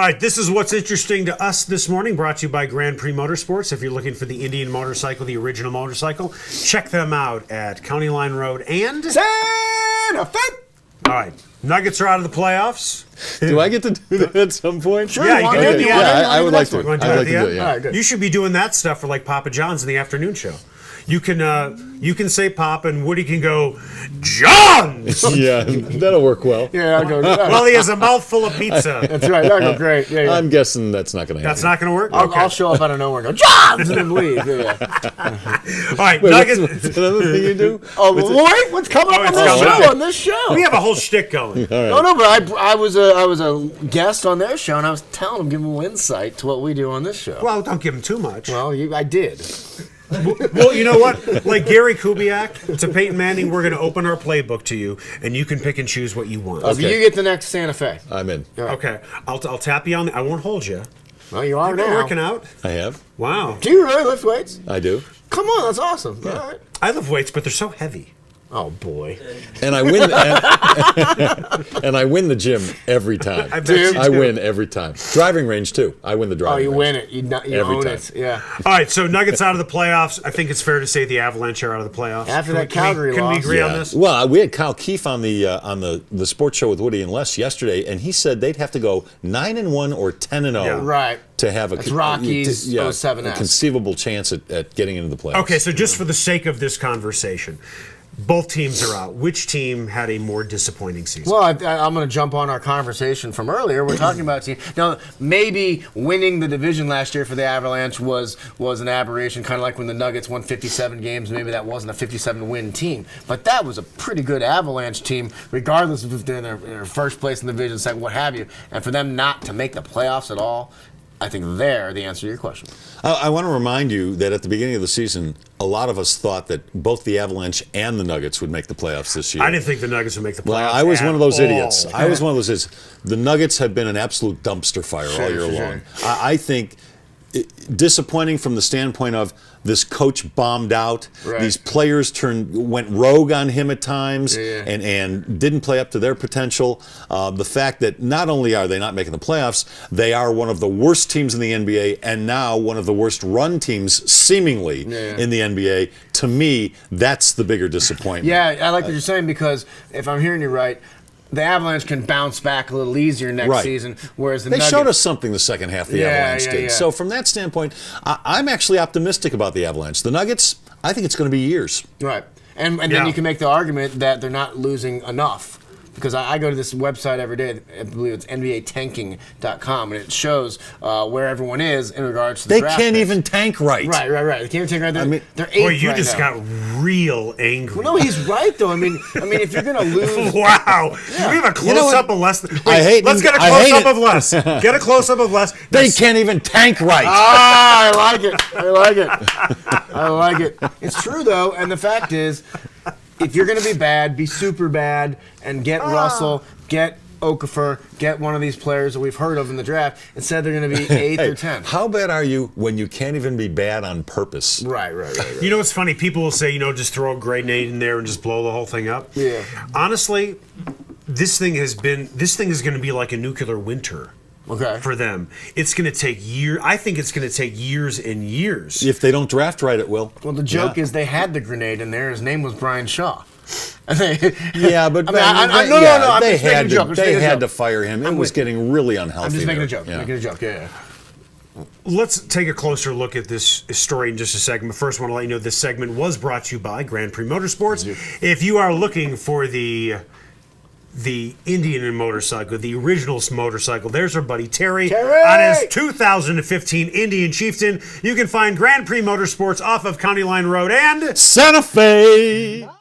right, this is what's interesting to us this morning, brought to you by Grand Prix Motorsports. If you're looking for the Indian motorcycle, the original motorcycle, check them out at County Line Road and Santa Fe. All right, Nuggets are out of the playoffs. Do I get to do that at some point? Sure, Yeah, you can do it. I would like to. You want to I'd do it like at to the do end? it, yeah. All right, good. You should be doing that stuff for like Papa John's in the afternoon show. You can say Papa and Woody can go, John's! Yeah, that'll work well. Yeah, I'll go. Well, he has a mouthful of pizza. That's right. That'll go great. Yeah, yeah. I'm guessing that's not going to happen. That's not going to work? I'll show up out of nowhere and go, Johns! And then leave. Yeah. All right, Wait, Nuggets. what's another thing you do? Oh, wait, what's coming up it's on this coming show? up. On this show? We have a whole shtick going. No, but I was a guest on their show, and I was telling them, giving them a little insight to what we do on this show. Well, don't give him too much. Well, I did. Well, you know what? Like Gary Kubiak to Peyton Manning, we're going to open our playbook to you, and you can pick and choose what you want. So you get the next Santa Fe. I'm in. Okay, I'll tap you on. I won't hold you. Well, you are You've been now. working out. I have. Wow. Do you really lift weights? I do. Come on, that's awesome. Yeah. All right. I lift weights, but they're so heavy. Oh boy. And I win. And I win the gym every time. I bet you I do. win every time. Driving range too. I win the Oh, driving you range. win it. You Every own time. it. Yeah. All right, so Nuggets out of the playoffs. I think it's fair to say the Avalanche are out of the playoffs. After that Calgary Can we loss. agree on this? Well, we had Kyle Keefe on the sports show with Woody and Les yesterday, and he said they'd have to go 9-1 or 10-0 Yeah. Right. to have a That's Rockies a 07S. conceivable chance at getting into the playoffs. Okay, so just for the sake of this conversation, both teams are out. Which team had a more disappointing season? Well, I'm going to jump on our conversation from earlier. We're talking about team. Now, maybe winning the division last year for the Avalanche was an aberration, kind of like when the Nuggets won 57 games. Maybe that wasn't a 57-win team, but that was a pretty good Avalanche team, regardless of if they're in their first place in the division, second, what have you. And for them not to make the playoffs at all, I think they're the answer to your question. I want to remind you that at the beginning of the season, a lot of us thought that both the Avalanche and the Nuggets would make the playoffs this year. I didn't think the Nuggets would make the playoffs. Well, I was at one of those all. idiots. I was one of those idiots. The Nuggets have been an absolute dumpster fire all year long. I think disappointing from the standpoint of this coach bombed out. Right. These players went rogue on him at times Yeah. and didn't play up to their potential. The fact that not only are they not making the playoffs, they are one of the worst teams in the NBA and now one of the worst run teams seemingly in the NBA. To me, that's the bigger disappointment. Yeah, I like what you're saying, because if I'm hearing you right, the Avalanche can bounce back a little easier next season, whereas the They Nuggets showed us something the second half the Avalanche did. yeah. So from that standpoint, I'm actually optimistic about the Avalanche. The Nuggets, I think it's going to be years. Right. And then Yeah. you can make the argument that they're not losing enough. Because I go to this website every day, I believe it's NBAtanking.com, and it shows where everyone is in regards to the They draft can't picks. even tank right. Right. They can't even tank right. They're eighth Boy, you right just now. got real angry. Well, no, he's right, though. I mean, if you're going to lose... Wow. Can we have a close-up of Les? Wait, I hate let's it. get a I hate close-up it. of Les. Get a close-up of Les. They can't even tank right. Ah, I like it. I like it. It's true, though, and the fact is, if you're going to be bad, be super bad, and get Russell, get Okafor, get one of these players that we've heard of in the draft. Instead, they're going to be 8th or 10th. How bad are you when you can't even be bad on purpose? Right. You know what's funny? People will say, just throw a grenade in there and just blow the whole thing up. Yeah. Honestly, this thing is going to be like a nuclear winter. Okay. For them, it's going to take years. I think it's going to take years and years. If they don't draft right, it will. Well, the joke is they had the grenade in there. His name was Brian Shaw. Yeah, but they they had to fire him. It was getting really unhealthy. I'm just making there. a joke. Yeah. Making a joke. Yeah. Let's take a closer look at this story in just a second. But first, I want to let you know this segment was brought to you by Grand Prix Motorsports. If you are looking for the Indian motorcycle, the original motorcycle, there's our buddy Terry on his 2015 Indian Chieftain. You can find Grand Prix Motorsports off of County Line Road and Santa Fe.